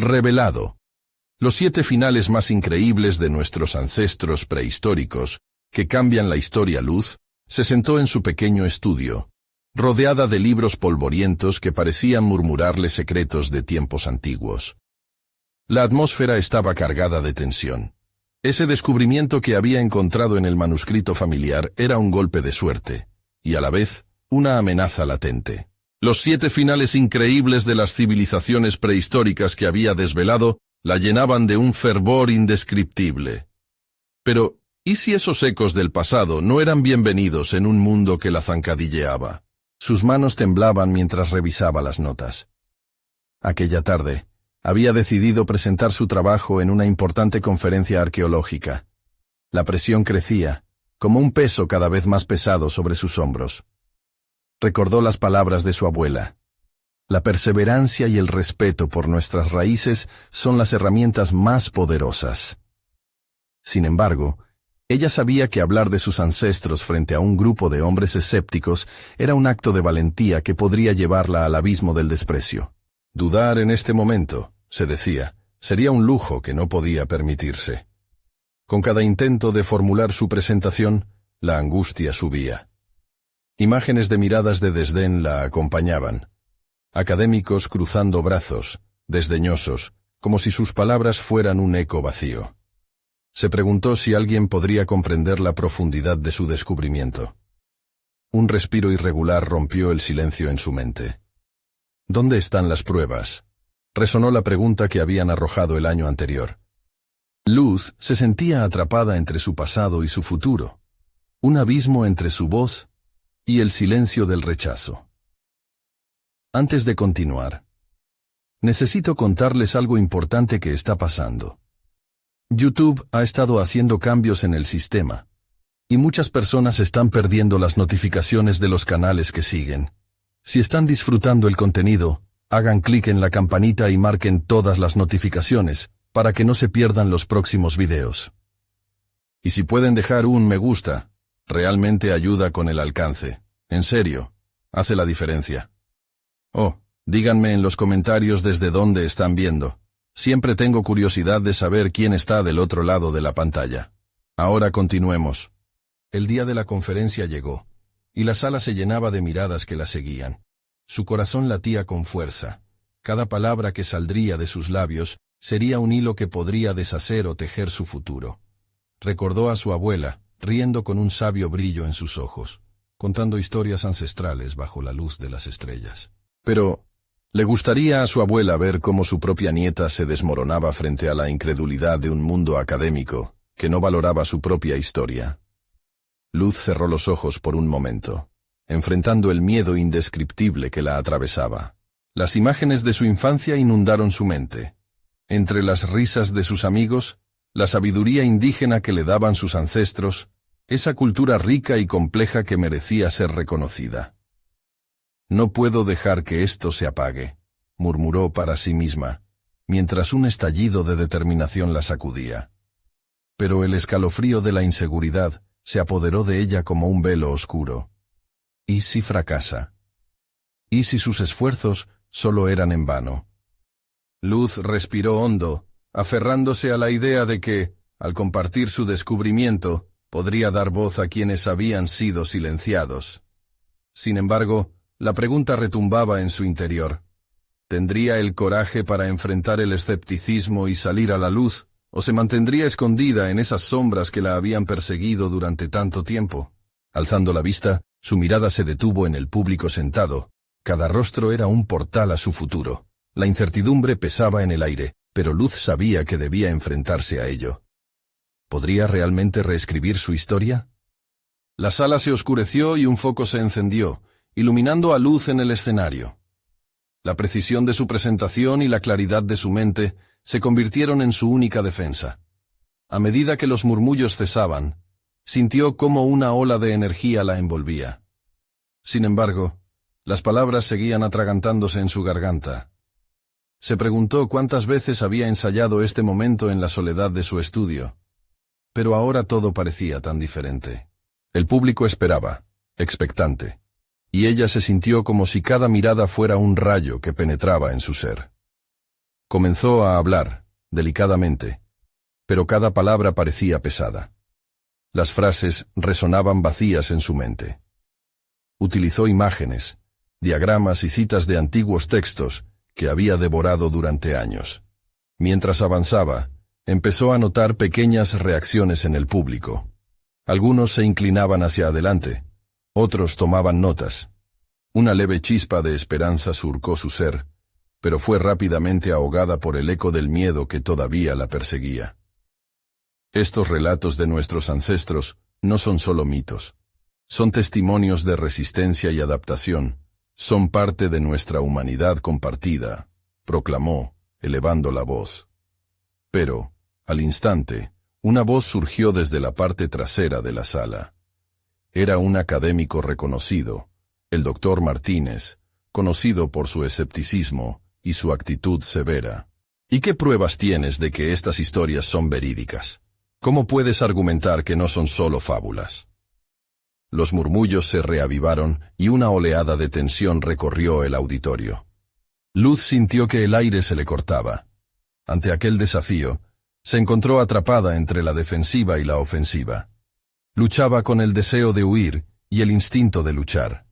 Revelado. Los 7 finales más increíbles de nuestros ancestros prehistóricos, que cambian la historia. Luz se sentó en su pequeño estudio, rodeada de libros polvorientos que parecían murmurarle secretos de tiempos antiguos. La atmósfera estaba cargada de tensión. Ese descubrimiento que había encontrado en el manuscrito familiar era un golpe de suerte, y a la vez, una amenaza latente. Los 7 finales increíbles de las civilizaciones prehistóricas que había desvelado la llenaban de un fervor indescriptible. Pero, ¿y si esos ecos del pasado no eran bienvenidos en un mundo que la zancadilleaba? Sus manos temblaban mientras revisaba las notas. Aquella tarde, había decidido presentar su trabajo en una importante conferencia arqueológica. La presión crecía, como un peso cada vez más pesado sobre sus hombros. Recordó las palabras de su abuela. La perseverancia y el respeto por nuestras raíces son las herramientas más poderosas. Sin embargo, ella sabía que hablar de sus ancestros frente a un grupo de hombres escépticos era un acto de valentía que podría llevarla al abismo del desprecio. Dudar en este momento, se decía, sería un lujo que no podía permitirse. Con cada intento de formular su presentación, la angustia subía. Imágenes de miradas de desdén la acompañaban. Académicos cruzando brazos, desdeñosos, como si sus palabras fueran un eco vacío. Se preguntó si alguien podría comprender la profundidad de su descubrimiento. Un respiro irregular rompió el silencio en su mente. ¿Dónde están las pruebas? Resonó la pregunta que habían arrojado el año anterior. Luz se sentía atrapada entre su pasado y su futuro, un abismo entre su voz y el silencio del rechazo. Antes de continuar, necesito contarles algo importante que está pasando. YouTube ha estado haciendo cambios en el sistema, y muchas personas están perdiendo las notificaciones de los canales que siguen. Si están disfrutando el contenido, hagan clic en la campanita y marquen todas las notificaciones, para que no se pierdan los próximos videos. Y si pueden dejar un me gusta, realmente ayuda con el alcance. En serio, hace la diferencia. Oh, díganme en los comentarios desde dónde están viendo. Siempre tengo curiosidad de saber quién está del otro lado de la pantalla. Ahora continuemos. El día de la conferencia llegó, y la sala se llenaba de miradas que la seguían. Su corazón latía con fuerza. Cada palabra que saldría de sus labios sería un hilo que podría deshacer o tejer su futuro. Recordó a su abuela, riendo con un sabio brillo en sus ojos, contando historias ancestrales bajo la luz de las estrellas. Pero, ¿le gustaría a su abuela ver cómo su propia nieta se desmoronaba frente a la incredulidad de un mundo académico que no valoraba su propia historia? Luz cerró los ojos por un momento, enfrentando el miedo indescriptible que la atravesaba. Las imágenes de su infancia inundaron su mente. Entre las risas de sus amigos, la sabiduría indígena que le daban sus ancestros, esa cultura rica y compleja que merecía ser reconocida. No puedo dejar que esto se apague, murmuró para sí misma, mientras un estallido de determinación la sacudía. Pero el escalofrío de la inseguridad se apoderó de ella como un velo oscuro. ¿Y si fracasa? ¿Y si sus esfuerzos solo eran en vano? Luz respiró hondo, aferrándose a la idea de que, al compartir su descubrimiento, podría dar voz a quienes habían sido silenciados. Sin embargo, la pregunta retumbaba en su interior. ¿Tendría el coraje para enfrentar el escepticismo y salir a la luz, o se mantendría escondida en esas sombras que la habían perseguido durante tanto tiempo? Alzando la vista, su mirada se detuvo en el público sentado. Cada rostro era un portal a su futuro. La incertidumbre pesaba en el aire, pero Luz sabía que debía enfrentarse a ello. ¿Podría realmente reescribir su historia? La sala se oscureció y un foco se encendió, iluminando a Luz en el escenario. La precisión de su presentación y la claridad de su mente se convirtieron en su única defensa. A medida que los murmullos cesaban, sintió cómo una ola de energía la envolvía. Sin embargo, las palabras seguían atragantándose en su garganta. Se preguntó cuántas veces había ensayado este momento en la soledad de su estudio. Pero ahora todo parecía tan diferente. El público esperaba, expectante, y ella se sintió como si cada mirada fuera un rayo que penetraba en su ser. Comenzó a hablar, delicadamente, pero cada palabra parecía pesada. Las frases resonaban vacías en su mente. Utilizó imágenes, diagramas y citas de antiguos textos que había devorado durante años. Mientras avanzaba, empezó a notar pequeñas reacciones en el público. Algunos se inclinaban hacia adelante, otros tomaban notas. Una leve chispa de esperanza surcó su ser, pero fue rápidamente ahogada por el eco del miedo que todavía la perseguía. Estos relatos de nuestros ancestros no son solo mitos. Son testimonios de resistencia y adaptación. Son parte de nuestra humanidad compartida, proclamó, elevando la voz. Pero, al instante, una voz surgió desde la parte trasera de la sala. Era un académico reconocido, el doctor Martínez, conocido por su escepticismo y su actitud severa. ¿Y qué pruebas tienes de que estas historias son verídicas? ¿Cómo puedes argumentar que no son solo fábulas? Los murmullos se reavivaron y una oleada de tensión recorrió el auditorio. Luz sintió que el aire se le cortaba. Ante aquel desafío, se encontró atrapada entre la defensiva y la ofensiva. Luchaba con el deseo de huir y el instinto de luchar.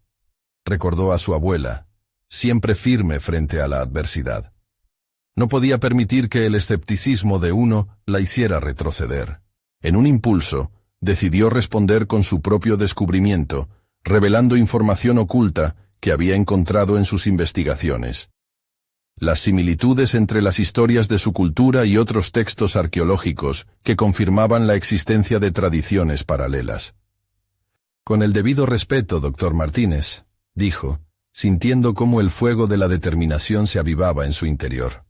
Recordó a su abuela, siempre firme frente a la adversidad. No podía permitir que el escepticismo de uno la hiciera retroceder. En un impulso, decidió responder con su propio descubrimiento, revelando información oculta que había encontrado en sus investigaciones. Las similitudes entre las historias de su cultura y otros textos arqueológicos que confirmaban la existencia de tradiciones paralelas. Con el debido respeto, doctor Martínez, dijo, sintiendo cómo el fuego de la determinación se avivaba en su interior.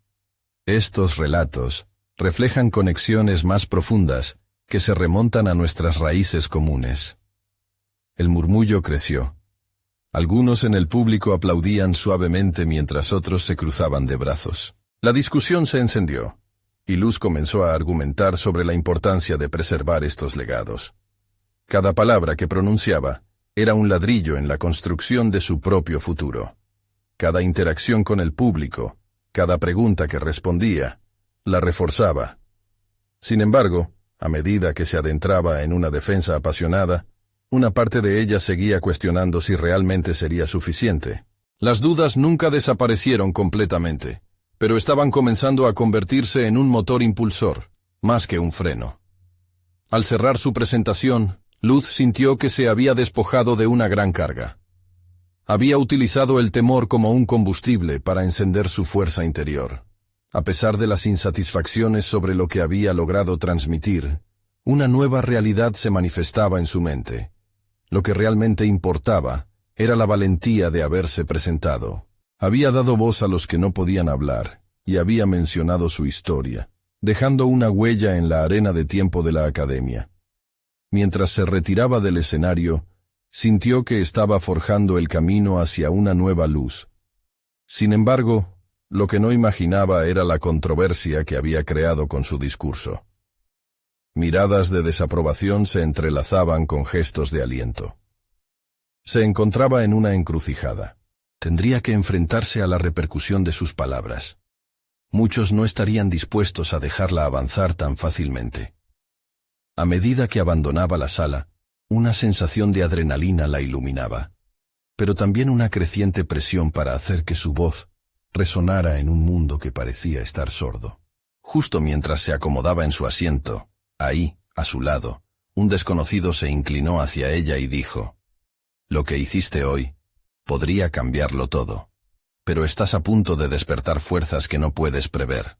Estos relatos reflejan conexiones más profundas que se remontan a nuestras raíces comunes. El murmullo creció. Algunos en el público aplaudían suavemente mientras otros se cruzaban de brazos. La discusión se encendió, y Luz comenzó a argumentar sobre la importancia de preservar estos legados. Cada palabra que pronunciaba era un ladrillo en la construcción de su propio futuro. Cada interacción con el público, cada pregunta que respondía, la reforzaba. Sin embargo, a medida que se adentraba en una defensa apasionada, una parte de ella seguía cuestionando si realmente sería suficiente. Las dudas nunca desaparecieron completamente, pero estaban comenzando a convertirse en un motor impulsor, más que un freno. Al cerrar su presentación, Luz sintió que se había despojado de una gran carga. Había utilizado el temor como un combustible para encender su fuerza interior. A pesar de las insatisfacciones sobre lo que había logrado transmitir, una nueva realidad se manifestaba en su mente. Lo que realmente importaba era la valentía de haberse presentado. Había dado voz a los que no podían hablar, y había mencionado su historia, dejando una huella en la arena de tiempo de la academia. Mientras se retiraba del escenario, sintió que estaba forjando el camino hacia una nueva luz. Sin embargo, lo que no imaginaba era la controversia que había creado con su discurso. Miradas de desaprobación se entrelazaban con gestos de aliento. Se encontraba en una encrucijada. Tendría que enfrentarse a la repercusión de sus palabras. Muchos no estarían dispuestos a dejarla avanzar tan fácilmente. A medida que abandonaba la sala, una sensación de adrenalina la iluminaba, pero también una creciente presión para hacer que su voz resonara en un mundo que parecía estar sordo. Justo mientras se acomodaba en su asiento, ahí, a su lado, un desconocido se inclinó hacia ella y dijo: «Lo que hiciste hoy podría cambiarlo todo, pero estás a punto de despertar fuerzas que no puedes prever.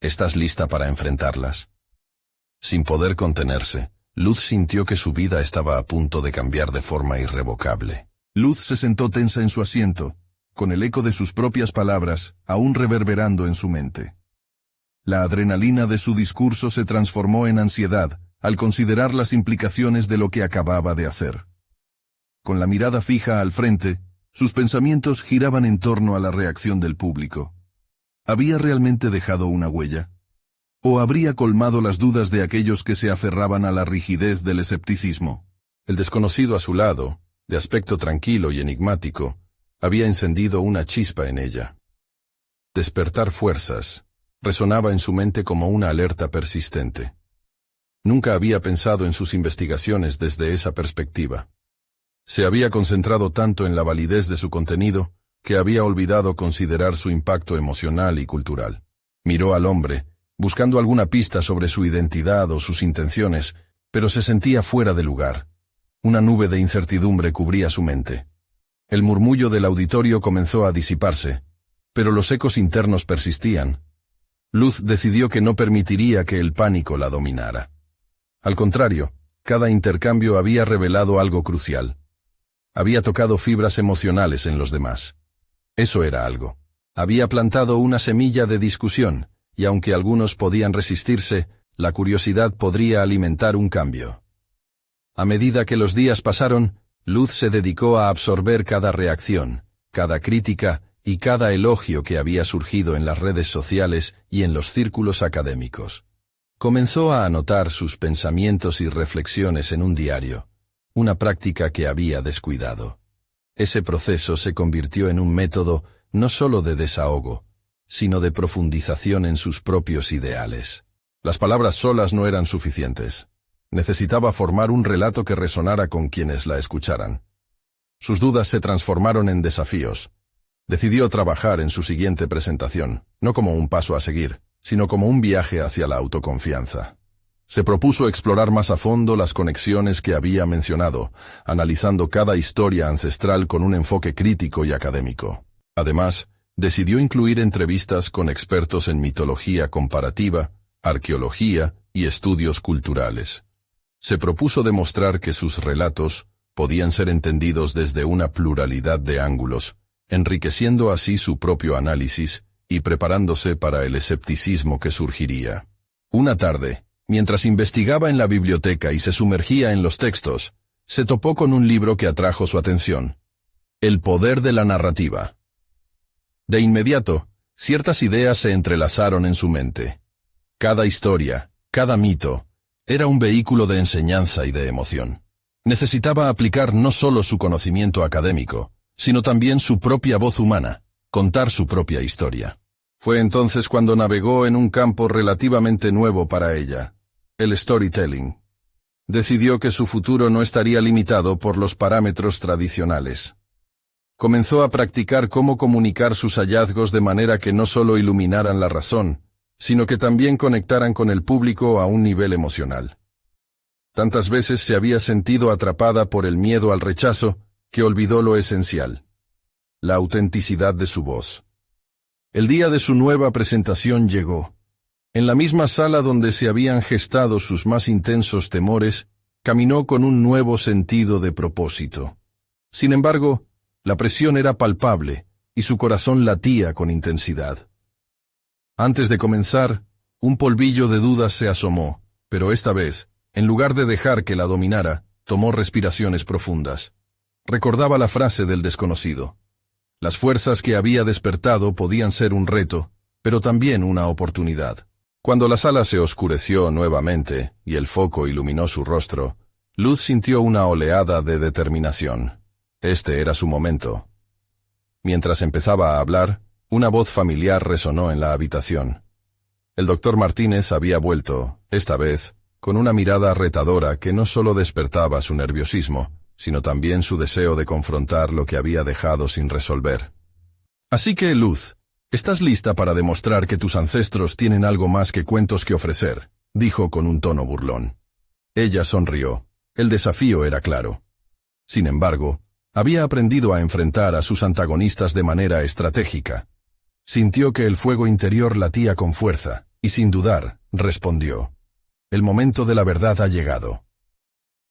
¿Estás lista para enfrentarlas?» Sin poder contenerse, Luz sintió que su vida estaba a punto de cambiar de forma irrevocable. Luz se sentó tensa en su asiento, con el eco de sus propias palabras aún reverberando en su mente. La adrenalina de su discurso se transformó en ansiedad al considerar las implicaciones de lo que acababa de hacer. Con la mirada fija al frente, sus pensamientos giraban en torno a la reacción del público. ¿Había realmente dejado una huella? ¿O habría colmado las dudas de aquellos que se aferraban a la rigidez del escepticismo? El desconocido a su lado, de aspecto tranquilo y enigmático, había encendido una chispa en ella. Despertar fuerzas, Resonaba en su mente como una alerta persistente. Nunca había pensado en sus investigaciones desde esa perspectiva. Se había concentrado tanto en la validez de su contenido que había olvidado considerar su impacto emocional y cultural. Miró al hombre, buscando alguna pista sobre su identidad o sus intenciones, pero se sentía fuera de lugar. Una nube de incertidumbre cubría su mente. El murmullo del auditorio comenzó a disiparse, pero los ecos internos persistían. Luz decidió que no permitiría que el pánico la dominara. Al contrario, cada intercambio había revelado algo crucial. Había tocado fibras emocionales en los demás. Eso era algo. Había plantado una semilla de discusión, y aunque algunos podían resistirse, la curiosidad podría alimentar un cambio. A medida que los días pasaron, Luz se dedicó a absorber cada reacción, cada crítica y cada elogio que había surgido en las redes sociales y en los círculos académicos. Comenzó a anotar sus pensamientos y reflexiones en un diario, una práctica que había descuidado. Ese proceso se convirtió en un método no solo de desahogo, sino de profundización en sus propios ideales. Las palabras solas no eran suficientes. Necesitaba formar un relato que resonara con quienes la escucharan. Sus dudas se transformaron en desafíos. Decidió trabajar en su siguiente presentación, no como un paso a seguir, sino como un viaje hacia la autoconfianza. Se propuso explorar más a fondo las conexiones que había mencionado, analizando cada historia ancestral con un enfoque crítico y académico. Además, decidió incluir entrevistas con expertos en mitología comparativa, arqueología y estudios culturales. Se propuso demostrar que sus relatos podían ser entendidos desde una pluralidad de ángulos, enriqueciendo así su propio análisis y preparándose para el escepticismo que surgiría. Una tarde, mientras investigaba en la biblioteca y se sumergía en los textos, se topó con un libro que atrajo su atención: El poder de la narrativa. De inmediato, ciertas ideas se entrelazaron en su mente. Cada historia, cada mito, era un vehículo de enseñanza y de emoción. Necesitaba aplicar no solo su conocimiento académico, sino también su propia voz humana, contar su propia historia. Fue entonces cuando navegó en un campo relativamente nuevo para ella: el storytelling. Decidió que su futuro no estaría limitado por los parámetros tradicionales. Comenzó a practicar cómo comunicar sus hallazgos de manera que no solo iluminaran la razón, sino que también conectaran con el público a un nivel emocional. Tantas veces se había sentido atrapada por el miedo al rechazo que olvidó lo esencial: la autenticidad de su voz. El día de su nueva presentación llegó. En la misma sala donde se habían gestado sus más intensos temores, caminó con un nuevo sentido de propósito. Sin embargo, la presión era palpable y su corazón latía con intensidad. Antes de comenzar, un polvillo de dudas se asomó, pero esta vez, en lugar de dejar que la dominara, tomó respiraciones profundas. Recordaba la frase del desconocido: las fuerzas que había despertado podían ser un reto, pero también una oportunidad. Cuando la sala se oscureció nuevamente y el foco iluminó su rostro, Luz sintió una oleada de determinación. Este era su momento. Mientras empezaba a hablar, una voz familiar resonó en la habitación. El doctor Martínez había vuelto, esta vez, con una mirada retadora que no solo despertaba su nerviosismo, sino también su deseo de confrontar lo que había dejado sin resolver. Así que, Luz, ¿estás lista para demostrar que tus ancestros tienen algo más que cuentos que ofrecer?, dijo con un tono burlón. Ella sonrió. El desafío era claro. Sin embargo, había aprendido a enfrentar a sus antagonistas de manera estratégica. Sintió que el fuego interior latía con fuerza, y sin dudar, respondió: el momento de la verdad ha llegado.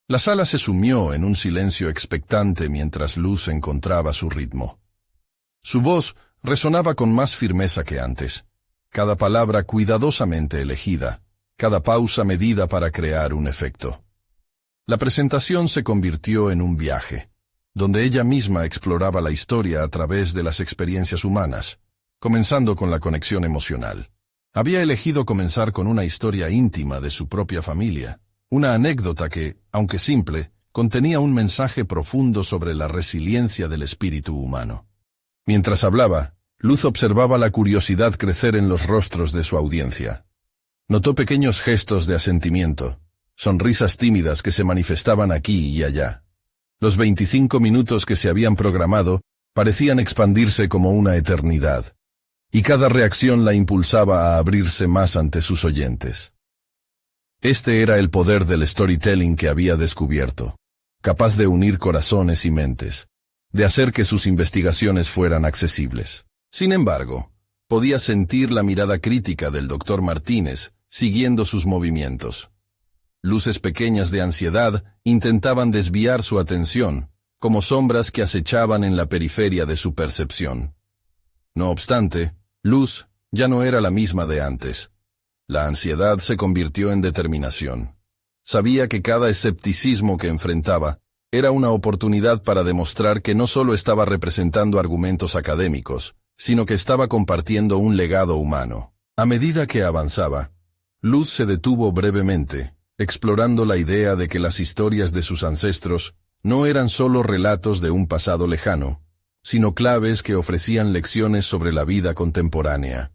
La sala se sumió en un silencio expectante mientras Luz encontraba su ritmo. Su voz resonaba con más firmeza que antes, cada palabra cuidadosamente elegida, cada pausa medida para crear un efecto. La presentación se convirtió en un viaje, donde ella misma exploraba la historia a través de las experiencias humanas, comenzando con la conexión emocional. Había elegido comenzar con una historia íntima de su propia familia, una anécdota que, aunque simple, contenía un mensaje profundo sobre la resiliencia del espíritu humano. Mientras hablaba, Luz observaba la curiosidad crecer en los rostros de su audiencia. Notó pequeños gestos de asentimiento, sonrisas tímidas que se manifestaban aquí y allá. Los 25 minutos que se habían programado parecían expandirse como una eternidad, y cada reacción la impulsaba a abrirse más ante sus oyentes. Este era el poder del storytelling que había descubierto, capaz de unir corazones y mentes, de hacer que sus investigaciones fueran accesibles. Sin embargo, podía sentir la mirada crítica del Dr. Martínez, siguiendo sus movimientos. Luces pequeñas de ansiedad intentaban desviar su atención, como sombras que acechaban en la periferia de su percepción. No obstante, Luz ya no era la misma de antes. La ansiedad se convirtió en determinación. Sabía que cada escepticismo que enfrentaba era una oportunidad para demostrar que no solo estaba representando argumentos académicos, sino que estaba compartiendo un legado humano. A medida que avanzaba, Luz se detuvo brevemente, explorando la idea de que las historias de sus ancestros no eran solo relatos de un pasado lejano, sino claves que ofrecían lecciones sobre la vida contemporánea.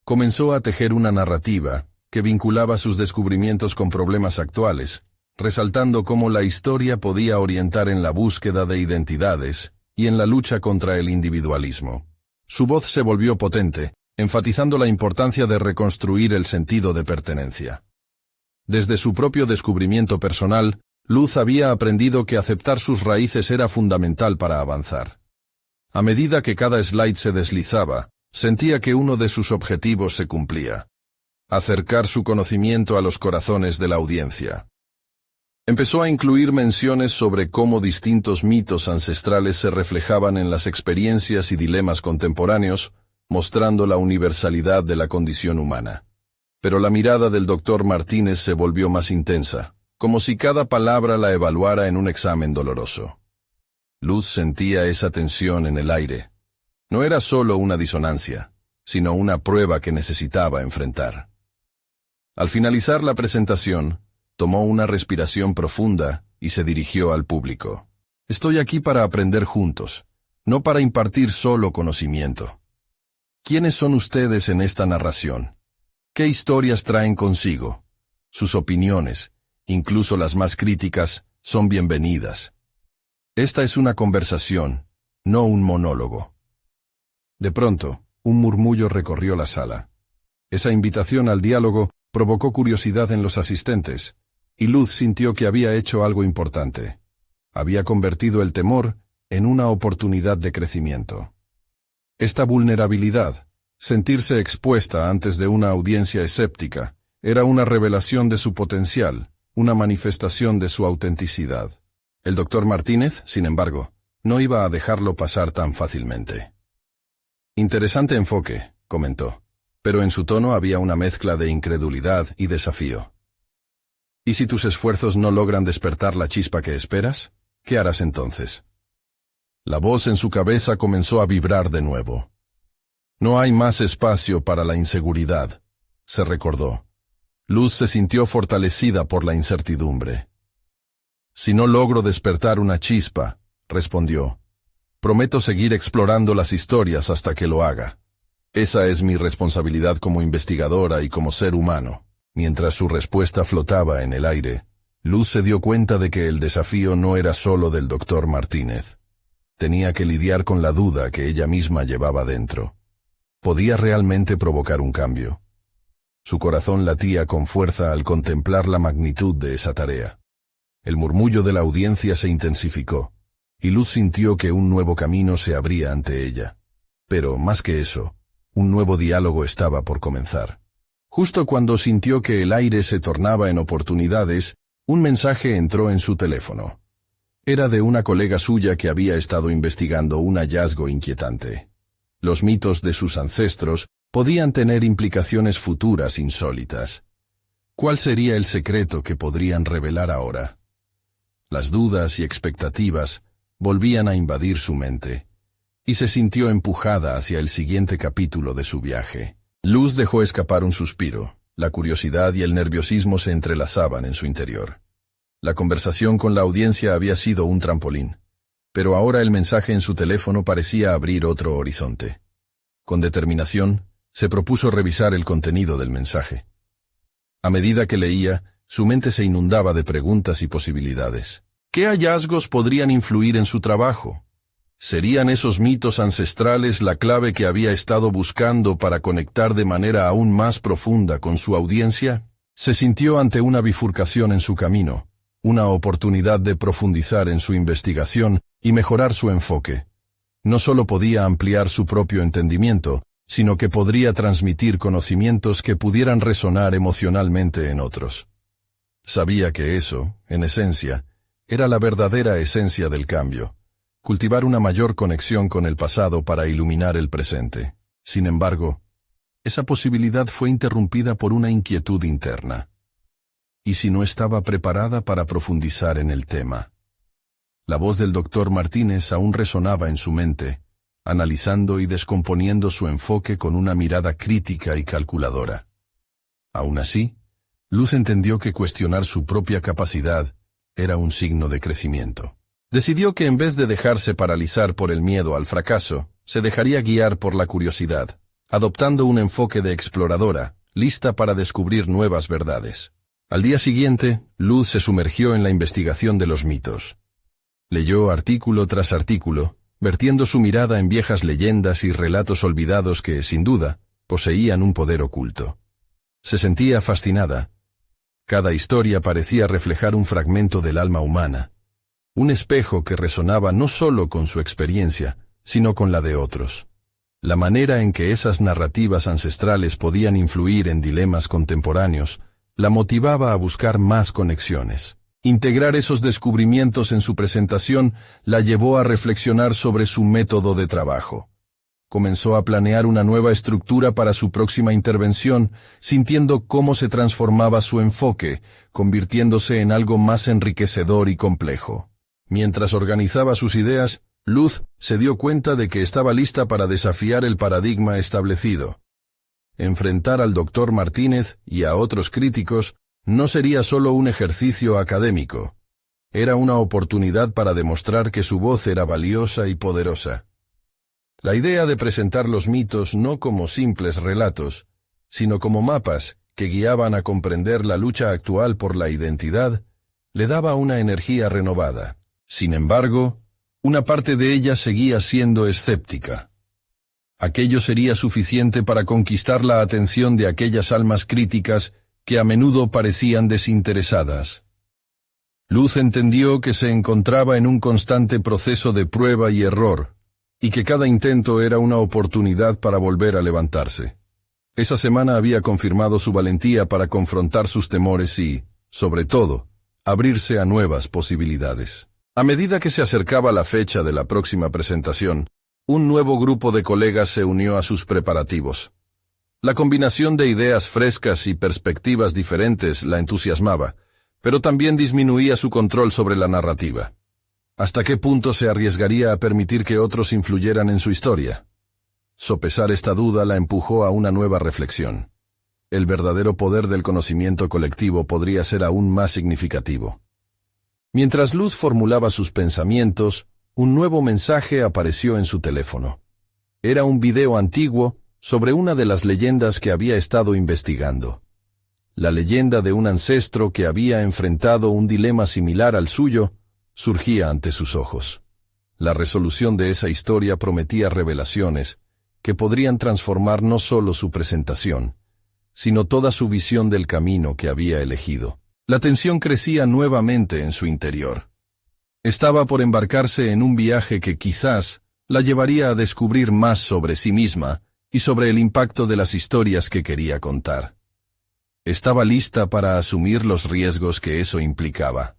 Comenzó a tejer una narrativa que vinculaba sus descubrimientos con problemas actuales, resaltando cómo la historia podía orientar en la búsqueda de identidades y en la lucha contra el individualismo. Su voz se volvió potente, enfatizando la importancia de reconstruir el sentido de pertenencia. Desde su propio descubrimiento personal, Luz había aprendido que aceptar sus raíces era fundamental para avanzar. A medida que cada slide se deslizaba, sentía que uno de sus objetivos se cumplía: acercar su conocimiento a los corazones de la audiencia. Empezó a incluir menciones sobre cómo distintos mitos ancestrales se reflejaban en las experiencias y dilemas contemporáneos, mostrando la universalidad de la condición humana. Pero la mirada del Dr. Martínez se volvió más intensa, como si cada palabra la evaluara en un examen doloroso. Luz sentía esa tensión en el aire. No era solo una disonancia, sino una prueba que necesitaba enfrentar. Al finalizar la presentación, tomó una respiración profunda y se dirigió al público. Estoy aquí para aprender juntos, no para impartir solo conocimiento. ¿Quiénes son ustedes en esta narración? ¿Qué historias traen consigo? Sus opiniones, incluso las más críticas, son bienvenidas. Esta es una conversación, no un monólogo. De pronto, un murmullo recorrió la sala. Esa invitación al diálogo provocó curiosidad en los asistentes, y Luz sintió que había hecho algo importante. Había convertido el temor en una oportunidad de crecimiento. Esta vulnerabilidad, sentirse expuesta antes de una audiencia escéptica, era una revelación de su potencial, una manifestación de su autenticidad. El Dr. Martínez, sin embargo, no iba a dejarlo pasar tan fácilmente. Interesante enfoque, comentó, pero en su tono había una mezcla de incredulidad y desafío. ¿Y si tus esfuerzos no logran despertar la chispa que esperas? ¿Qué harás entonces? La voz en su cabeza comenzó a vibrar de nuevo. No hay más espacio para la inseguridad, se recordó. Luz se sintió fortalecida por la incertidumbre. Si no logro despertar una chispa, respondió, prometo seguir explorando las historias hasta que lo haga. Esa es mi responsabilidad como investigadora y como ser humano. Mientras su respuesta flotaba en el aire, Luz se dio cuenta de que el desafío no era solo del Dr. Martínez. Tenía que lidiar con la duda que ella misma llevaba dentro. ¿Podía realmente provocar un cambio? Su corazón latía con fuerza al contemplar la magnitud de esa tarea. El murmullo de la audiencia se intensificó, y Luz sintió que un nuevo camino se abría ante ella. Pero, más que eso, un nuevo diálogo estaba por comenzar. Justo cuando sintió que el aire se tornaba en oportunidades, un mensaje entró en su teléfono. Era de una colega suya que había estado investigando un hallazgo inquietante. Los mitos de sus ancestros podían tener implicaciones futuras insólitas. ¿Cuál sería el secreto que podrían revelar ahora? Las dudas y expectativas volvían a invadir su mente, y se sintió empujada hacia el siguiente capítulo de su viaje. Luz dejó escapar un suspiro. La curiosidad y el nerviosismo se entrelazaban en su interior. La conversación con la audiencia había sido un trampolín, pero ahora el mensaje en su teléfono parecía abrir otro horizonte. Con determinación, se propuso revisar el contenido del mensaje. A medida que leía, su mente se inundaba de preguntas y posibilidades. ¿Qué hallazgos podrían influir en su trabajo? ¿Serían esos mitos ancestrales la clave que había estado buscando para conectar de manera aún más profunda con su audiencia? Se sintió ante una bifurcación en su camino, una oportunidad de profundizar en su investigación y mejorar su enfoque. No solo podía ampliar su propio entendimiento, sino que podría transmitir conocimientos que pudieran resonar emocionalmente en otros. Sabía que eso, en esencia, era la verdadera esencia del cambio, cultivar una mayor conexión con el pasado para iluminar el presente. Sin embargo, esa posibilidad fue interrumpida por una inquietud interna. ¿Y si no estaba preparada para profundizar en el tema? La voz del doctor Martínez aún resonaba en su mente, analizando y descomponiendo su enfoque con una mirada crítica y calculadora. Aún así, Luz entendió que cuestionar su propia capacidad era un signo de crecimiento. Decidió que en vez de dejarse paralizar por el miedo al fracaso, se dejaría guiar por la curiosidad, adoptando un enfoque de exploradora, lista para descubrir nuevas verdades. Al día siguiente, Luz se sumergió en la investigación de los mitos. Leyó artículo tras artículo, vertiendo su mirada en viejas leyendas y relatos olvidados que, sin duda, poseían un poder oculto. Se sentía fascinada. Cada historia parecía reflejar un fragmento del alma humana, un espejo que resonaba no solo con su experiencia, sino con la de otros. La manera en que esas narrativas ancestrales podían influir en dilemas contemporáneos la motivaba a buscar más conexiones. Integrar esos descubrimientos en su presentación la llevó a reflexionar sobre su método de trabajo. Comenzó a planear una nueva estructura para su próxima intervención, sintiendo cómo se transformaba su enfoque, convirtiéndose en algo más enriquecedor y complejo. Mientras organizaba sus ideas, Luz se dio cuenta de que estaba lista para desafiar el paradigma establecido. Enfrentar al doctor Martínez y a otros críticos no sería solo un ejercicio académico. Era una oportunidad para demostrar que su voz era valiosa y poderosa. La idea de presentar los mitos no como simples relatos, sino como mapas que guiaban a comprender la lucha actual por la identidad, le daba una energía renovada. Sin embargo, una parte de ella seguía siendo escéptica. Aquello sería suficiente para conquistar la atención de aquellas almas críticas que a menudo parecían desinteresadas. Luz entendió que se encontraba en un constante proceso de prueba y error, y que cada intento era una oportunidad para volver a levantarse. Esa semana había confirmado su valentía para confrontar sus temores y, sobre todo, abrirse a nuevas posibilidades. A medida que se acercaba la fecha de la próxima presentación, un nuevo grupo de colegas se unió a sus preparativos. La combinación de ideas frescas y perspectivas diferentes la entusiasmaba, pero también disminuía su control sobre la narrativa. ¿Hasta qué punto se arriesgaría a permitir que otros influyeran en su historia? Sopesar esta duda la empujó a una nueva reflexión. El verdadero poder del conocimiento colectivo podría ser aún más significativo. Mientras Luz formulaba sus pensamientos, un nuevo mensaje apareció en su teléfono. Era un video antiguo sobre una de las leyendas que había estado investigando. La leyenda de un ancestro que había enfrentado un dilema similar al suyo surgía ante sus ojos. La resolución de esa historia prometía revelaciones que podrían transformar no solo su presentación, sino toda su visión del camino que había elegido. La tensión crecía nuevamente en su interior. Estaba por embarcarse en un viaje que quizás la llevaría a descubrir más sobre sí misma y sobre el impacto de las historias que quería contar. Estaba lista para asumir los riesgos que eso implicaba.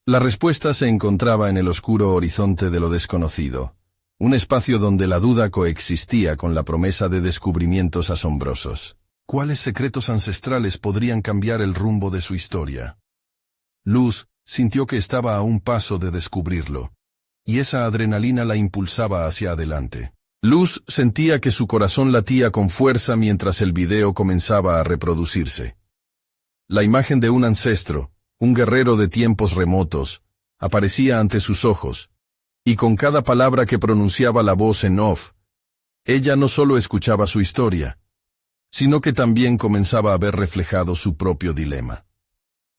La respuesta se encontraba en el oscuro horizonte de lo desconocido, un espacio donde la duda coexistía con la promesa de descubrimientos asombrosos. ¿Cuáles secretos ancestrales podrían cambiar el rumbo de su historia? Luz sintió que estaba a un paso de descubrirlo, y esa adrenalina la impulsaba hacia adelante. Luz sentía que su corazón latía con fuerza mientras el video comenzaba a reproducirse. La imagen de un ancestro, un guerrero de tiempos remotos, aparecía ante sus ojos, y con cada palabra que pronunciaba la voz en off, Ella no solo escuchaba su historia, sino que también comenzaba a ver reflejado su propio dilema.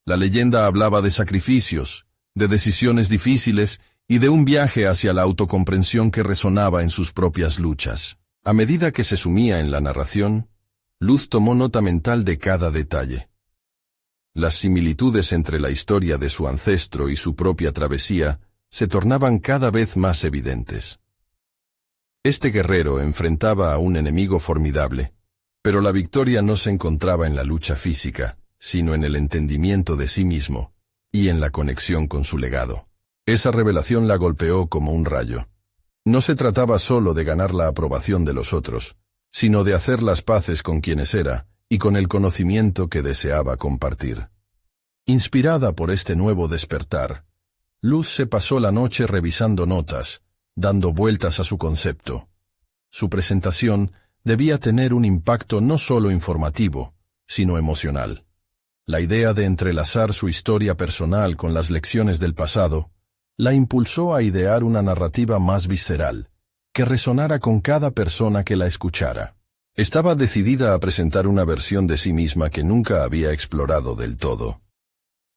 La leyenda hablaba de sacrificios, de decisiones difíciles y de un viaje hacia la autocomprensión que resonaba en sus propias luchas. A medida que se sumía en la narración, Luz tomó nota mental de cada detalle. Las similitudes entre la historia de su ancestro y su propia travesía se tornaban cada vez más evidentes. Este guerrero enfrentaba a un enemigo formidable, pero la victoria no se encontraba en la lucha física, sino en el entendimiento de sí mismo y en la conexión con su legado. Esa revelación la golpeó como un rayo. No se trataba solo de ganar la aprobación de los otros, sino de hacer las paces con quienes era y con el conocimiento que deseaba compartir. Inspirada por este nuevo despertar, Luz se pasó la noche revisando notas, dando vueltas a su concepto. Su presentación debía tener un impacto no solo informativo, sino emocional. La idea de entrelazar su historia personal con las lecciones del pasado la impulsó a idear una narrativa más visceral, que resonara con cada persona que la escuchara. Estaba decidida a presentar una versión de sí misma que nunca había explorado del todo.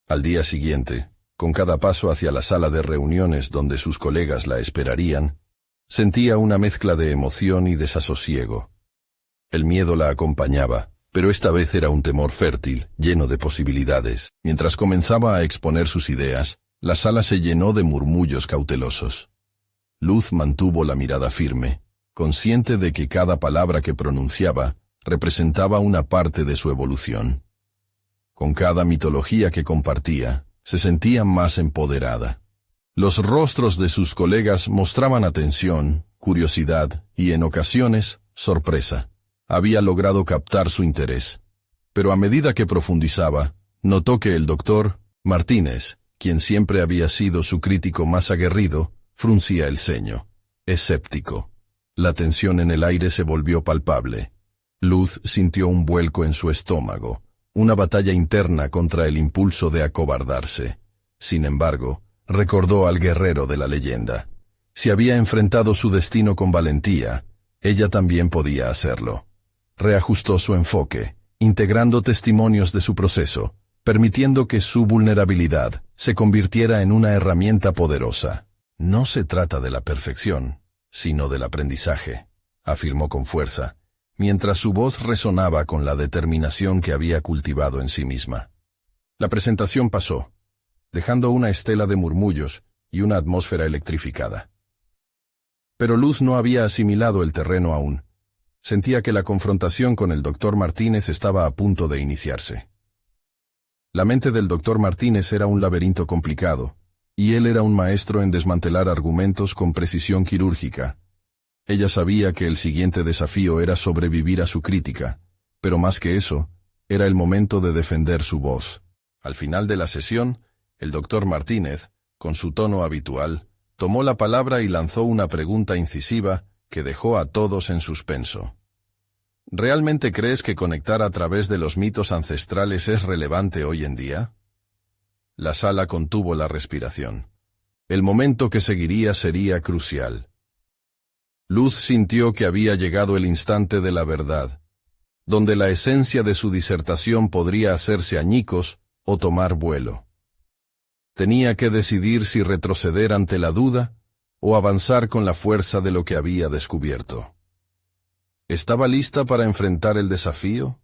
Al día siguiente, con cada paso hacia la sala de reuniones donde sus colegas la esperarían, sentía una mezcla de emoción y desasosiego. El miedo la acompañaba, pero esta vez era un temor fértil, lleno de posibilidades. Mientras comenzaba a exponer sus ideas, la sala se llenó de murmullos cautelosos. Luz mantuvo la mirada firme, consciente de que cada palabra que pronunciaba representaba una parte de su evolución. Con cada mitología que compartía, se sentía más empoderada. Los rostros de sus colegas mostraban atención, curiosidad y, en ocasiones, sorpresa. Había logrado captar su interés, pero a medida que profundizaba, notó que el doctor Martínez, quien siempre había sido su crítico más aguerrido, fruncía el ceño, escéptico. La tensión en el aire se volvió palpable. Luz sintió un vuelco en su estómago, una batalla interna contra el impulso de acobardarse. Sin embargo, recordó al guerrero de la leyenda. Si había enfrentado su destino con valentía, ella también podía hacerlo. Reajustó su enfoque, integrando testimonios de su proceso, permitiendo que su vulnerabilidad se convirtiera en una herramienta poderosa. No se trata de la perfección, sino del aprendizaje, afirmó con fuerza, mientras su voz resonaba con la determinación que había cultivado en sí misma. La presentación pasó, dejando una estela de murmullos y una atmósfera electrificada. Pero Luz no había asimilado el terreno aún. Sentía que la confrontación con el doctor Martínez estaba a punto de iniciarse. La mente del doctor Martínez era un laberinto complicado, y él era un maestro en desmantelar argumentos con precisión quirúrgica. Ella sabía que el siguiente desafío era sobrevivir a su crítica, pero más que eso, era el momento de defender su voz. Al final de la sesión, el doctor Martínez, con su tono habitual, tomó la palabra y lanzó una pregunta incisiva que dejó a todos en suspenso. ¿Realmente crees que conectar a través de los mitos ancestrales es relevante hoy en día? La sala contuvo la respiración. El momento que seguiría sería crucial. Luz sintió que había llegado el instante de la verdad, donde la esencia de su disertación podría hacerse añicos o tomar vuelo. Tenía que decidir si retroceder ante la duda o avanzar con la fuerza de lo que había descubierto. ¿Estaba lista para enfrentar el desafío?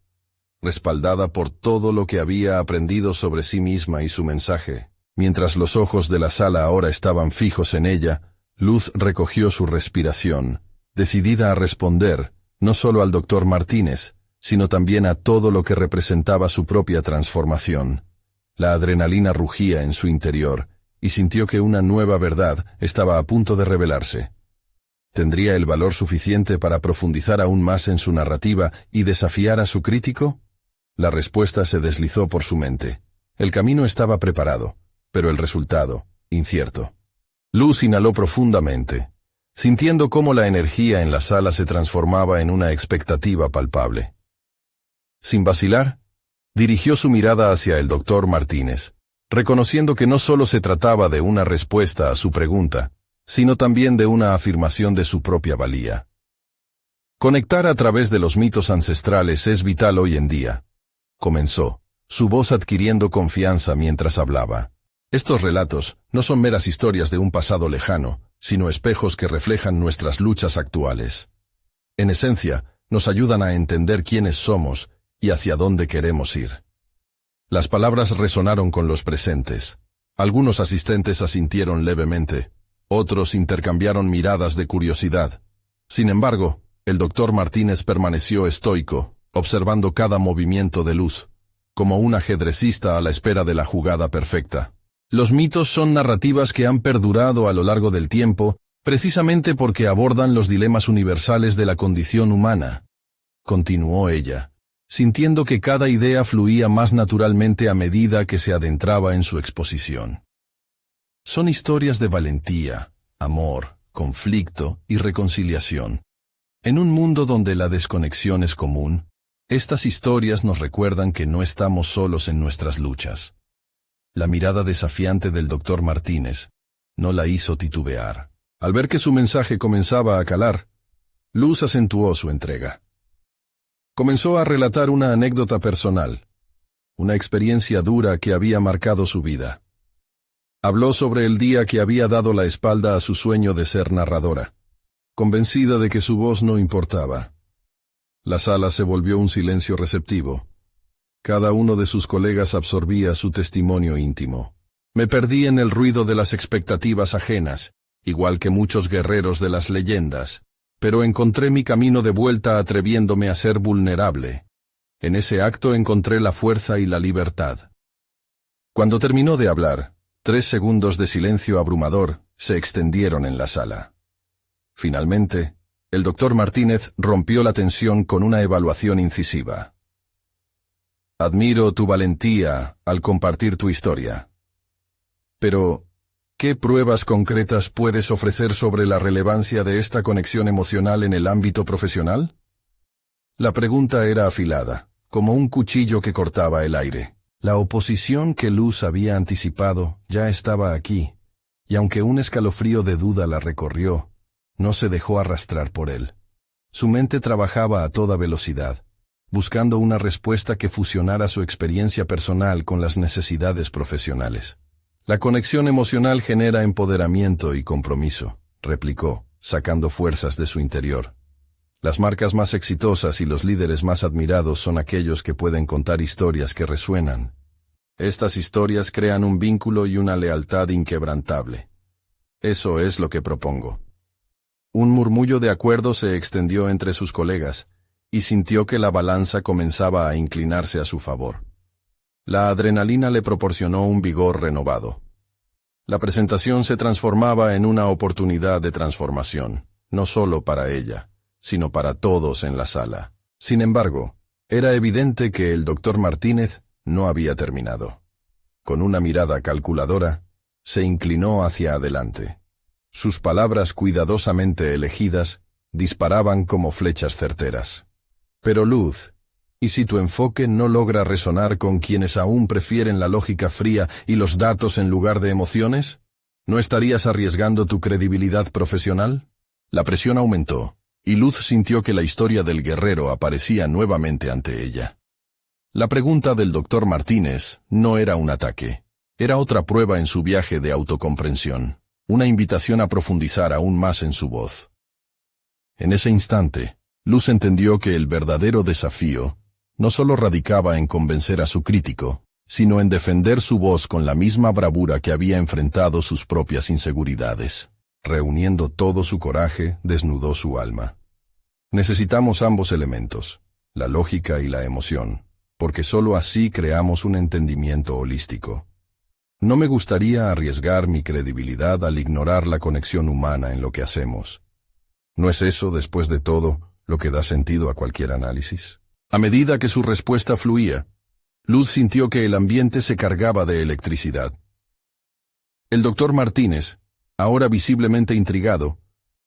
Respaldada por todo lo que había aprendido sobre sí misma y su mensaje. Mientras los ojos de la sala ahora estaban fijos en ella, Luz recogió su respiración, decidida a responder, no solo al doctor Martínez, sino también a todo lo que representaba su propia transformación. La adrenalina rugía en su interior, y sintió que una nueva verdad estaba a punto de revelarse. ¿Tendría el valor suficiente para profundizar aún más en su narrativa y desafiar a su crítico? La respuesta se deslizó por su mente. El camino estaba preparado, pero el resultado, incierto. Luz inhaló profundamente, sintiendo cómo la energía en la sala se transformaba en una expectativa palpable. Sin vacilar, dirigió su mirada hacia el doctor Martínez, reconociendo que no solo se trataba de una respuesta a su pregunta, sino también de una afirmación de su propia valía. Conectar a través de los mitos ancestrales es vital hoy en día. Comenzó, su voz adquiriendo confianza mientras hablaba. Estos relatos no son meras historias de un pasado lejano, sino espejos que reflejan nuestras luchas actuales. En esencia, nos ayudan a entender quiénes somos y hacia dónde queremos ir. Las palabras resonaron con los presentes. Algunos asistentes asintieron levemente, otros intercambiaron miradas de curiosidad. Sin embargo, el doctor Martínez permaneció estoico, observando cada movimiento de Luz, como un ajedrecista a la espera de la jugada perfecta. Los mitos son narrativas que han perdurado a lo largo del tiempo, precisamente porque abordan los dilemas universales de la condición humana. Continuó ella, sintiendo que cada idea fluía más naturalmente a medida que se adentraba en su exposición. Son historias de valentía, amor, conflicto y reconciliación. En un mundo donde la desconexión es común, estas historias nos recuerdan que no estamos solos en nuestras luchas. La mirada desafiante del doctor Martínez no la hizo titubear. Al ver que su mensaje comenzaba a calar, Luz acentuó su entrega. Comenzó a relatar una anécdota personal, una experiencia dura que había marcado su vida. Habló sobre el día que había dado la espalda a su sueño de ser narradora, convencida de que su voz no importaba. La sala se volvió un silencio receptivo. Cada uno de sus colegas absorbía su testimonio íntimo. Me perdí en el ruido de las expectativas ajenas, igual que muchos guerreros de las leyendas, pero encontré mi camino de vuelta atreviéndome a ser vulnerable. En ese acto encontré la fuerza y la libertad. Cuando terminó de hablar, 3 segundos de silencio abrumador se extendieron en la sala. Finalmente, el doctor Martínez rompió la tensión con una evaluación incisiva. Admiro tu valentía al compartir tu historia. Pero, ¿qué pruebas concretas puedes ofrecer sobre la relevancia de esta conexión emocional en el ámbito profesional? La pregunta era afilada, como un cuchillo que cortaba el aire. La oposición que Luz había anticipado ya estaba aquí, y aunque un escalofrío de duda la recorrió, no se dejó arrastrar por él. Su mente trabajaba a toda velocidad, buscando una respuesta que fusionara su experiencia personal con las necesidades profesionales. La conexión emocional genera empoderamiento y compromiso, replicó, sacando fuerzas de su interior. Las marcas más exitosas y los líderes más admirados son aquellos que pueden contar historias que resuenan. Estas historias crean un vínculo y una lealtad inquebrantable. Eso es lo que propongo. Un murmullo de acuerdo se extendió entre sus colegas, y sintió que la balanza comenzaba a inclinarse a su favor. La adrenalina le proporcionó un vigor renovado. La presentación se transformaba en una oportunidad de transformación, no solo para ella, sino para todos en la sala. Sin embargo, era evidente que el doctor Martínez no había terminado. Con una mirada calculadora, se inclinó hacia adelante. Sus palabras cuidadosamente elegidas disparaban como flechas certeras. Pero Luz, ¿y si tu enfoque no logra resonar con quienes aún prefieren la lógica fría y los datos en lugar de emociones? ¿No estarías arriesgando tu credibilidad profesional? La presión aumentó, y Luz sintió que la historia del guerrero aparecía nuevamente ante ella. La pregunta del doctor Martínez no era un ataque, era otra prueba en su viaje de autocomprensión, una invitación a profundizar aún más en su voz. En ese instante, Luz entendió que el verdadero desafío no solo radicaba en convencer a su crítico, sino en defender su voz con la misma bravura que había enfrentado sus propias inseguridades. Reuniendo todo su coraje, desnudó su alma. Necesitamos ambos elementos, la lógica y la emoción, porque sólo así creamos un entendimiento holístico. No me gustaría arriesgar mi credibilidad al ignorar la conexión humana en lo que hacemos. ¿No es eso, después de todo, lo que da sentido a cualquier análisis? A medida que su respuesta fluía, Luz sintió que el ambiente se cargaba de electricidad. El doctor Martínez, ahora visiblemente intrigado,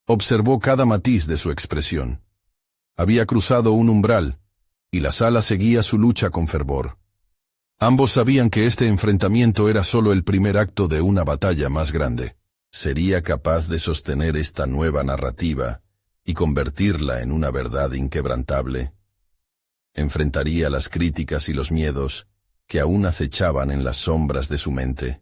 observó cada matiz de su expresión. Había cruzado un umbral, y la sala seguía su lucha con fervor. Ambos sabían que este enfrentamiento era solo el primer acto de una batalla más grande. ¿Sería capaz de sostener esta nueva narrativa y convertirla en una verdad inquebrantable. Enfrentaría las críticas y los miedos que aún acechaban en las sombras de su mente.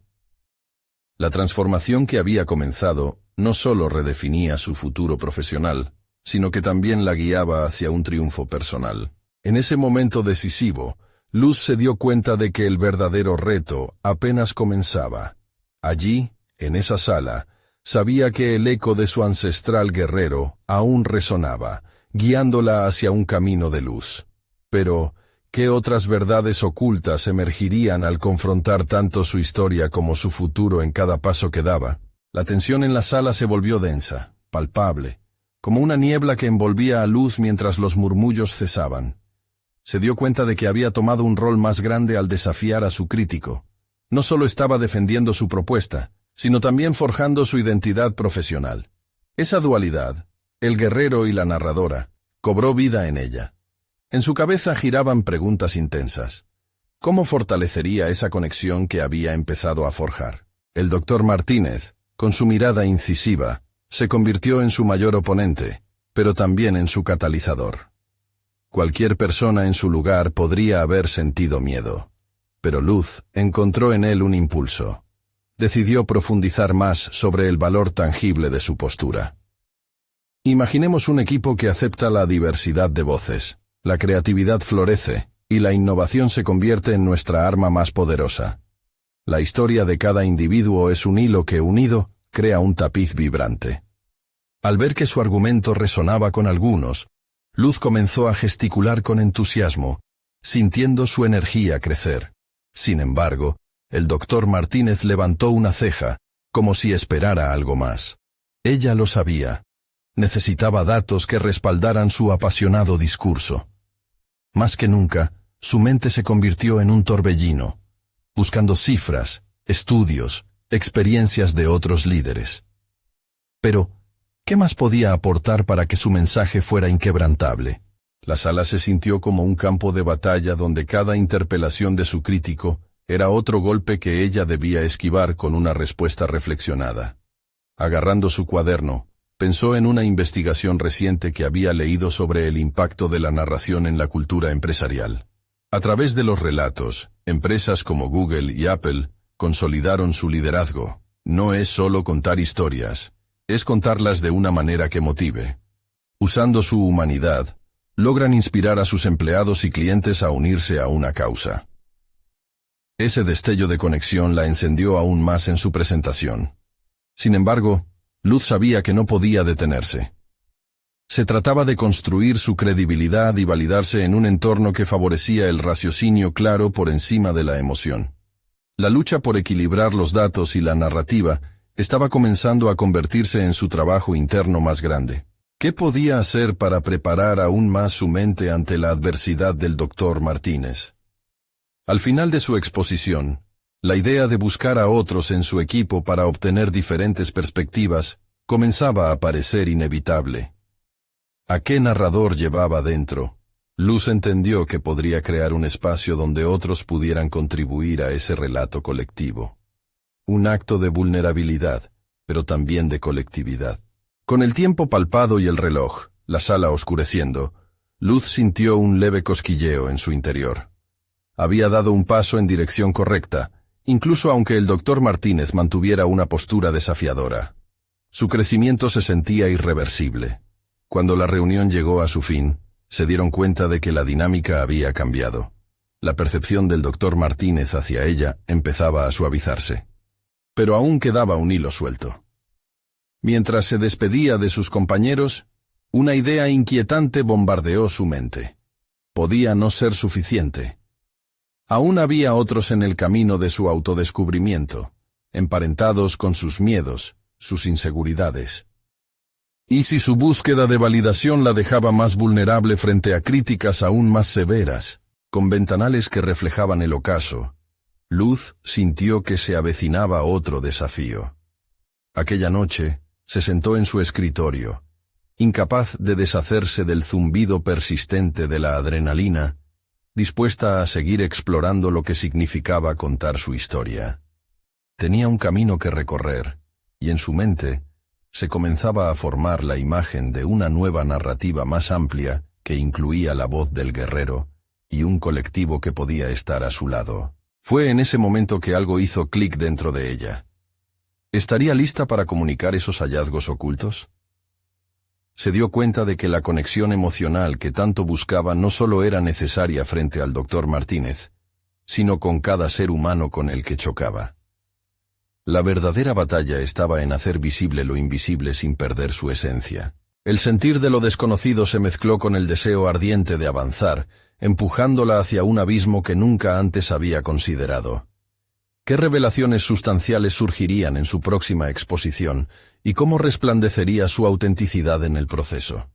La transformación que había comenzado no solo redefinía su futuro profesional, sino que también la guiaba hacia un triunfo personal. En ese momento decisivo, Luz se dio cuenta de que el verdadero reto apenas comenzaba. Allí, en esa sala, sabía que el eco de su ancestral guerrero aún resonaba, guiándola hacia un camino de luz. Pero, ¿qué otras verdades ocultas emergirían al confrontar tanto su historia como su futuro en cada paso que daba? La tensión en la sala se volvió densa, palpable, como una niebla que envolvía a Luz mientras los murmullos cesaban. Se dio cuenta de que había tomado un rol más grande al desafiar a su crítico. No solo estaba defendiendo su propuesta, sino también forjando su identidad profesional. Esa dualidad, el guerrero y la narradora, cobró vida en ella. En su cabeza giraban preguntas intensas. ¿Cómo fortalecería esa conexión que había empezado a forjar? El doctor Martínez, con su mirada incisiva, se convirtió en su mayor oponente, pero también en su catalizador. Cualquier persona en su lugar podría haber sentido miedo, pero Luz encontró en él un impulso. Decidió profundizar más sobre el valor tangible de su postura. Imaginemos un equipo que acepta la diversidad de voces, la creatividad florece y la innovación se convierte en nuestra arma más poderosa. La historia de cada individuo es un hilo que, unido, crea un tapiz vibrante. Al ver que su argumento resonaba con algunos, Luz comenzó a gesticular con entusiasmo, sintiendo su energía crecer. Sin embargo, el doctor Martínez levantó una ceja, como si esperara algo más. Ella lo sabía. Necesitaba datos que respaldaran su apasionado discurso. Más que nunca, su mente se convirtió en un torbellino, buscando cifras, estudios, experiencias de otros líderes. Pero, ¿qué más podía aportar para que su mensaje fuera inquebrantable? La sala se sintió como un campo de batalla donde cada interpelación de su crítico era otro golpe que ella debía esquivar con una respuesta reflexionada. Agarrando su cuaderno, pensó en una investigación reciente que había leído sobre el impacto de la narración en la cultura empresarial. A través de los relatos, empresas como Google y Apple consolidaron su liderazgo. No es solo contar historias, es contarlas de una manera que motive. Usando su humanidad, logran inspirar a sus empleados y clientes a unirse a una causa. Ese destello de conexión la encendió aún más en su presentación. Sin embargo, Luz sabía que no podía detenerse. Se trataba de construir su credibilidad y validarse en un entorno que favorecía el raciocinio claro por encima de la emoción. La lucha por equilibrar los datos y la narrativa estaba comenzando a convertirse en su trabajo interno más grande. ¿Qué podía hacer para preparar aún más su mente ante la adversidad del doctor Martínez? Al final de su exposición, la idea de buscar a otros en su equipo para obtener diferentes perspectivas comenzaba a parecer inevitable. ¿A qué narrador llevaba dentro? Luz entendió que podría crear un espacio donde otros pudieran contribuir a ese relato colectivo. Un acto de vulnerabilidad, pero también de colectividad. Con el tiempo palpado y el reloj, la sala oscureciendo, Luz sintió un leve cosquilleo en su interior. Había dado un paso en dirección correcta, incluso aunque el doctor Martínez mantuviera una postura desafiadora. Su crecimiento se sentía irreversible. Cuando la reunión llegó a su fin, se dieron cuenta de que la dinámica había cambiado. La percepción del doctor Martínez hacia ella empezaba a suavizarse. Pero aún quedaba un hilo suelto. Mientras se despedía de sus compañeros, una idea inquietante bombardeó su mente. Podía no ser suficiente. Aún había otros en el camino de su autodescubrimiento, emparentados con sus miedos, sus inseguridades. ¿Y si su búsqueda de validación la dejaba más vulnerable frente a críticas aún más severas, con ventanales que reflejaban el ocaso? Luz sintió que se avecinaba otro desafío. Aquella noche, se sentó en su escritorio, incapaz de deshacerse del zumbido persistente de la adrenalina, dispuesta a seguir explorando lo que significaba contar su historia. Tenía un camino que recorrer, y en su mente se comenzaba a formar la imagen de una nueva narrativa más amplia que incluía la voz del guerrero y un colectivo que podía estar a su lado. Fue en ese momento que algo hizo clic dentro de ella. ¿Estaría lista para comunicar esos hallazgos ocultos? Se dio cuenta de que la conexión emocional que tanto buscaba no solo era necesaria frente al Dr. Martínez, sino con cada ser humano con el que chocaba. La verdadera batalla estaba en hacer visible lo invisible sin perder su esencia. El sentir de lo desconocido se mezcló con el deseo ardiente de avanzar, empujándola hacia un abismo que nunca antes había considerado. ¿Qué revelaciones sustanciales surgirían en su próxima exposición y cómo resplandecería su autenticidad en el proceso?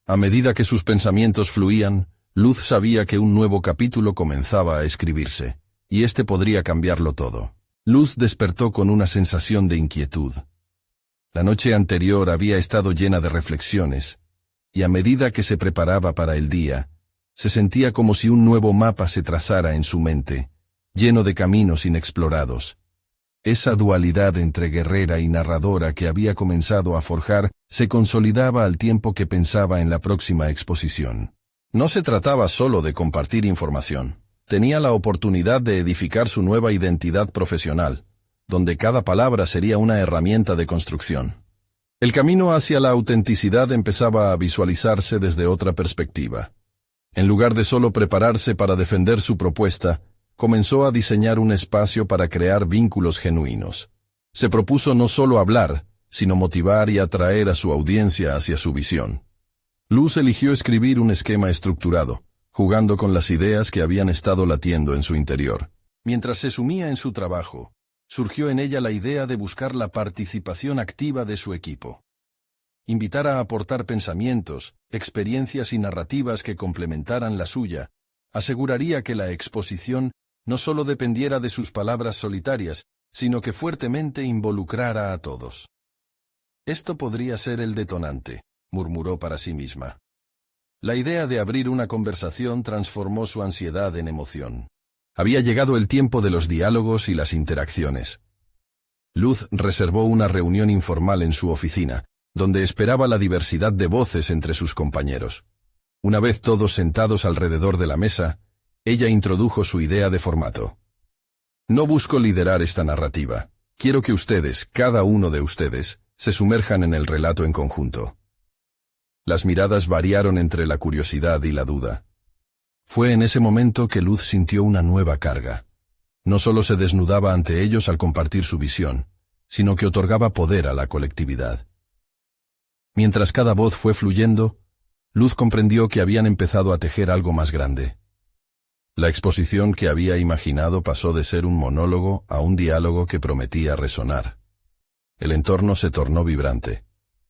A medida que sus pensamientos fluían, Luz sabía que un nuevo capítulo comenzaba a escribirse, y este podría cambiarlo todo. Luz despertó con una sensación de inquietud. La noche anterior había estado llena de reflexiones, y a medida que se preparaba para el día, se sentía como si un nuevo mapa se trazara en su mente, lleno de caminos inexplorados. Esa dualidad entre guerrera y narradora que había comenzado a forjar se consolidaba al tiempo que pensaba en la próxima exposición. No se trataba solo de compartir información. Tenía la oportunidad de edificar su nueva identidad profesional, donde cada palabra sería una herramienta de construcción. El camino hacia la autenticidad empezaba a visualizarse desde otra perspectiva. En lugar de solo prepararse para defender su propuesta, comenzó a diseñar un espacio para crear vínculos genuinos. Se propuso no solo hablar, sino motivar y atraer a su audiencia hacia su visión. Luz eligió escribir un esquema estructurado, jugando con las ideas que habían estado latiendo en su interior. Mientras se sumía en su trabajo, surgió en ella la idea de buscar la participación activa de su equipo. Invitar a aportar pensamientos, experiencias y narrativas que complementaran la suya, aseguraría que la exposición no solo dependiera de sus palabras solitarias, sino que fuertemente involucrara a todos. Esto podría ser el detonante, murmuró para sí misma. La idea de abrir una conversación transformó su ansiedad en emoción. Había llegado el tiempo de los diálogos y las interacciones. Luz reservó una reunión informal en su oficina, donde esperaba la diversidad de voces entre sus compañeros. Una vez todos sentados alrededor de la mesa, ella introdujo su idea de formato. No busco liderar esta narrativa. Quiero que ustedes, cada uno de ustedes, se sumerjan en el relato en conjunto. Las miradas variaron entre la curiosidad y la duda. Fue en ese momento que Luz sintió una nueva carga. No solo se desnudaba ante ellos al compartir su visión, sino que otorgaba poder a la colectividad. Mientras cada voz fue fluyendo, Luz comprendió que habían empezado a tejer algo más grande. La exposición que había imaginado pasó de ser un monólogo a un diálogo que prometía resonar. El entorno se tornó vibrante.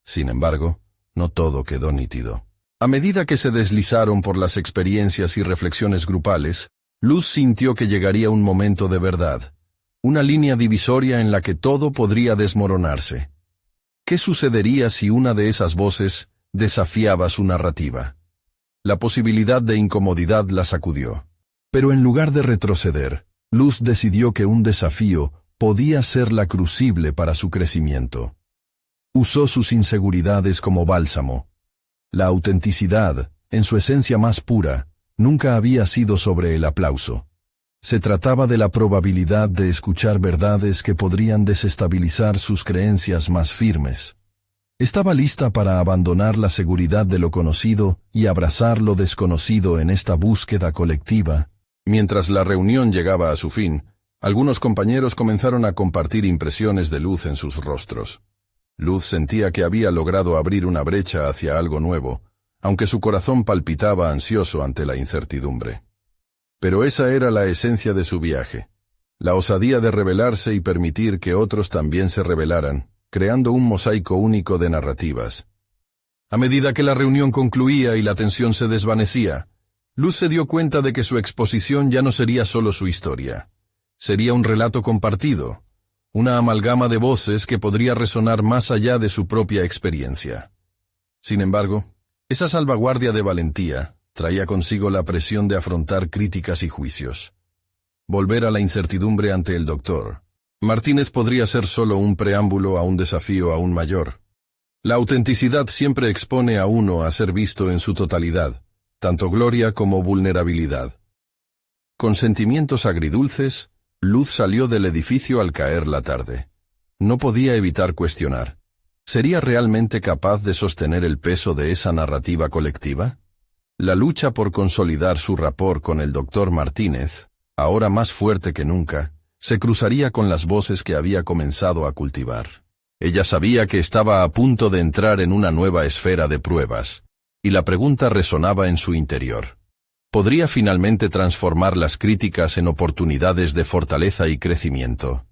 Sin embargo, no todo quedó nítido. A medida que se deslizaron por las experiencias y reflexiones grupales, Luz sintió que llegaría un momento de verdad, una línea divisoria en la que todo podría desmoronarse. ¿Qué sucedería si una de esas voces desafiaba su narrativa? La posibilidad de incomodidad la sacudió. Pero en lugar de retroceder, Luz decidió que un desafío podía ser la crucible para su crecimiento. Usó sus inseguridades como bálsamo. La autenticidad, en su esencia más pura, nunca había sido sobre el aplauso. Se trataba de la probabilidad de escuchar verdades que podrían desestabilizar sus creencias más firmes. Estaba lista para abandonar la seguridad de lo conocido y abrazar lo desconocido en esta búsqueda colectiva. Mientras la reunión llegaba a su fin, algunos compañeros comenzaron a compartir impresiones de Luz en sus rostros. Luz sentía que había logrado abrir una brecha hacia algo nuevo, aunque su corazón palpitaba ansioso ante la incertidumbre. Pero esa era la esencia de su viaje, la osadía de revelarse y permitir que otros también se revelaran, creando un mosaico único de narrativas. A medida que la reunión concluía y la tensión se desvanecía, Luz se dio cuenta de que su exposición ya no sería solo su historia. Sería un relato compartido, una amalgama de voces que podría resonar más allá de su propia experiencia. Sin embargo, esa salvaguardia de valentía traía consigo la presión de afrontar críticas y juicios. Volver a la incertidumbre ante el Dr. Martínez podría ser solo un preámbulo a un desafío aún mayor, La autenticidad siempre expone a uno a ser visto en su totalidad, tanto gloria como vulnerabilidad. Con sentimientos agridulces, Luz salió del edificio al caer la tarde. No podía evitar cuestionar. ¿Sería realmente capaz de sostener el peso de esa narrativa colectiva? La lucha por consolidar su rapport con el Dr. Martínez, ahora más fuerte que nunca, se cruzaría con las voces que había comenzado a cultivar. Ella sabía que estaba a punto de entrar en una nueva esfera de pruebas, y la pregunta resonaba en su interior. ¿Podría finalmente transformar las críticas en oportunidades de fortaleza y crecimiento?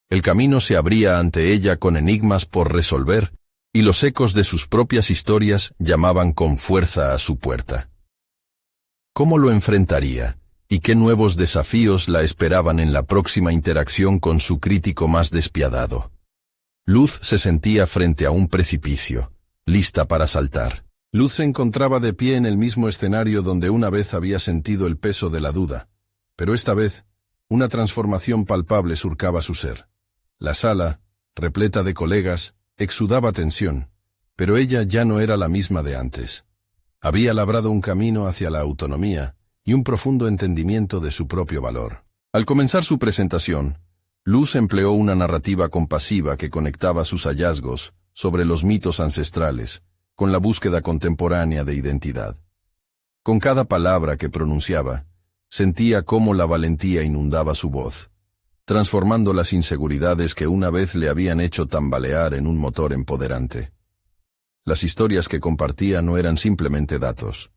El camino se abría ante ella con enigmas por resolver, y los ecos de sus propias historias llamaban con fuerza a su puerta. ¿Cómo lo enfrentaría? ¿Y qué nuevos desafíos la esperaban en la próxima interacción con su crítico más despiadado? Luz se sentía frente a un precipicio, lista para saltar. Luz se encontraba de pie en el mismo escenario donde una vez había sentido el peso de la duda, pero esta vez, una transformación palpable surcaba su ser. La sala, repleta de colegas, exudaba tensión, pero ella ya no era la misma de antes. Había labrado un camino hacia la autonomía y un profundo entendimiento de su propio valor. Al comenzar su presentación, Luz empleó una narrativa compasiva que conectaba sus hallazgos sobre los mitos ancestrales con la búsqueda contemporánea de identidad. Con cada palabra que pronunciaba, sentía cómo la valentía inundaba su voz, transformando las inseguridades que una vez le habían hecho tambalear en un motor empoderante. Las historias que compartía no eran simplemente datos.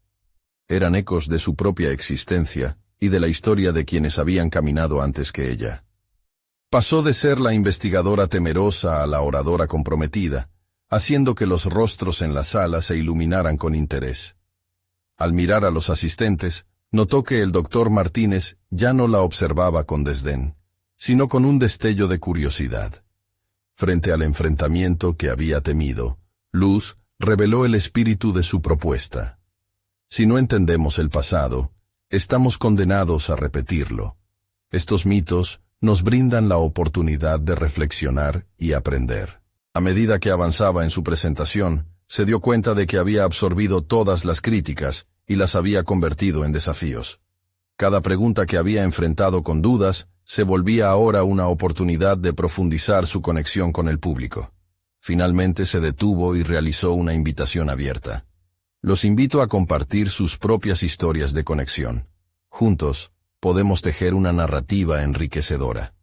Eran ecos de su propia existencia y de la historia de quienes habían caminado antes que ella. Pasó de ser la investigadora temerosa a la oradora comprometida, haciendo que los rostros en la sala se iluminaran con interés. Al mirar a los asistentes, notó que el Dr. Martínez ya no la observaba con desdén, sino con un destello de curiosidad. Frente al enfrentamiento que había temido, Luz reveló el espíritu de su propuesta. Si no entendemos el pasado, estamos condenados a repetirlo. Estos mitos nos brindan la oportunidad de reflexionar y aprender. A medida que avanzaba en su presentación, se dio cuenta de que había absorbido todas las críticas y las había convertido en desafíos. Cada pregunta que había enfrentado con dudas se volvía ahora una oportunidad de profundizar su conexión con el público. Finalmente se detuvo y realizó una invitación abierta. Los invito a compartir sus propias historias de conexión. Juntos, podemos tejer una narrativa enriquecedora.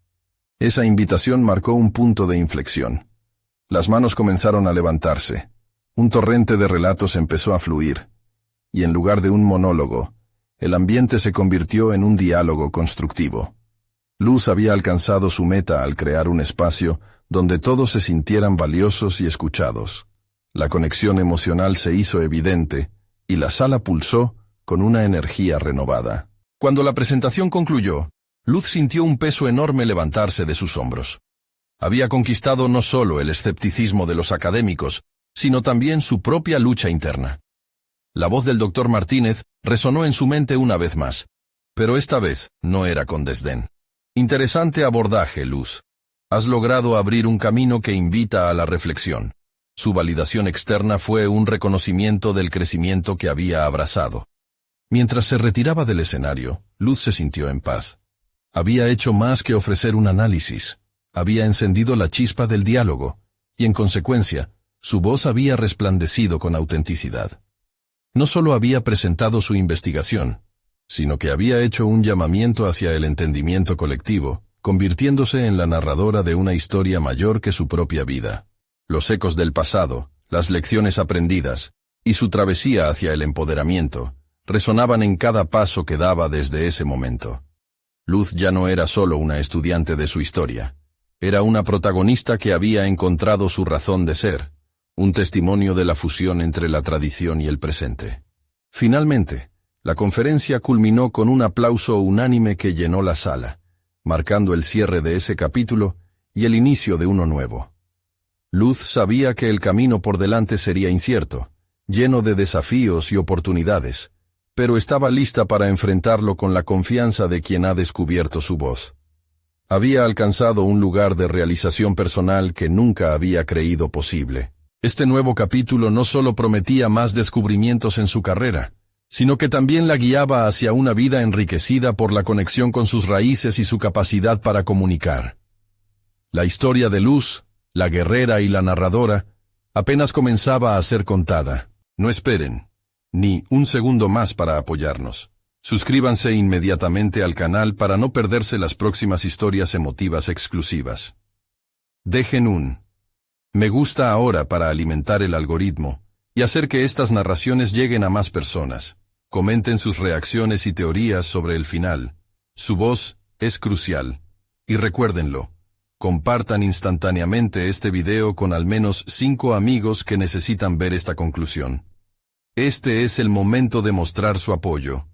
Esa invitación marcó un punto de inflexión. Las manos comenzaron a levantarse. Un torrente de relatos empezó a fluir. Y en lugar de un monólogo, el ambiente se convirtió en un diálogo constructivo. Luz había alcanzado su meta al crear un espacio donde todos se sintieran valiosos y escuchados. La conexión emocional se hizo evidente, y la sala pulsó con una energía renovada. Cuando la presentación concluyó, Luz sintió un peso enorme levantarse de sus hombros. Había conquistado no solo el escepticismo de los académicos, sino también su propia lucha interna. La voz del Dr. Martínez resonó en su mente una vez más, pero esta vez no era con desdén. Interesante abordaje, Luz. Has logrado abrir un camino que invita a la reflexión. Su validación externa fue un reconocimiento del crecimiento que había abrazado. Mientras se retiraba del escenario, Luz se sintió en paz. Había hecho más que ofrecer un análisis. Había encendido la chispa del diálogo, y en consecuencia, su voz había resplandecido con autenticidad. No solo había presentado su investigación, sino que había hecho un llamamiento hacia el entendimiento colectivo, convirtiéndose en la narradora de una historia mayor que su propia vida. Los ecos del pasado, las lecciones aprendidas, y su travesía hacia el empoderamiento, resonaban en cada paso que daba desde ese momento. Luz ya no era solo una estudiante de su historia. Era una protagonista que había encontrado su razón de ser, un testimonio de la fusión entre la tradición y el presente. Finalmente, la conferencia culminó con un aplauso unánime que llenó la sala, marcando el cierre de ese capítulo y el inicio de uno nuevo. Luz sabía que el camino por delante sería incierto, lleno de desafíos y oportunidades, pero estaba lista para enfrentarlo con la confianza de quien ha descubierto su voz. Había alcanzado un lugar de realización personal que nunca había creído posible. Este nuevo capítulo no solo prometía más descubrimientos en su carrera, sino que también la guiaba hacia una vida enriquecida por la conexión con sus raíces y su capacidad para comunicar. La historia de Luz, la guerrera y la narradora, apenas comenzaba a ser contada. No esperen ni un segundo más para apoyarnos. Suscríbanse inmediatamente al canal para no perderse las próximas historias emotivas exclusivas. Dejen un me gusta ahora para alimentar el algoritmo y hacer que estas narraciones lleguen a más personas. Comenten sus reacciones y teorías sobre el final. Su voz es crucial. Y recuérdenlo, compartan instantáneamente este video con al menos 5 amigos que necesitan ver esta conclusión. Este es el momento de mostrar su apoyo.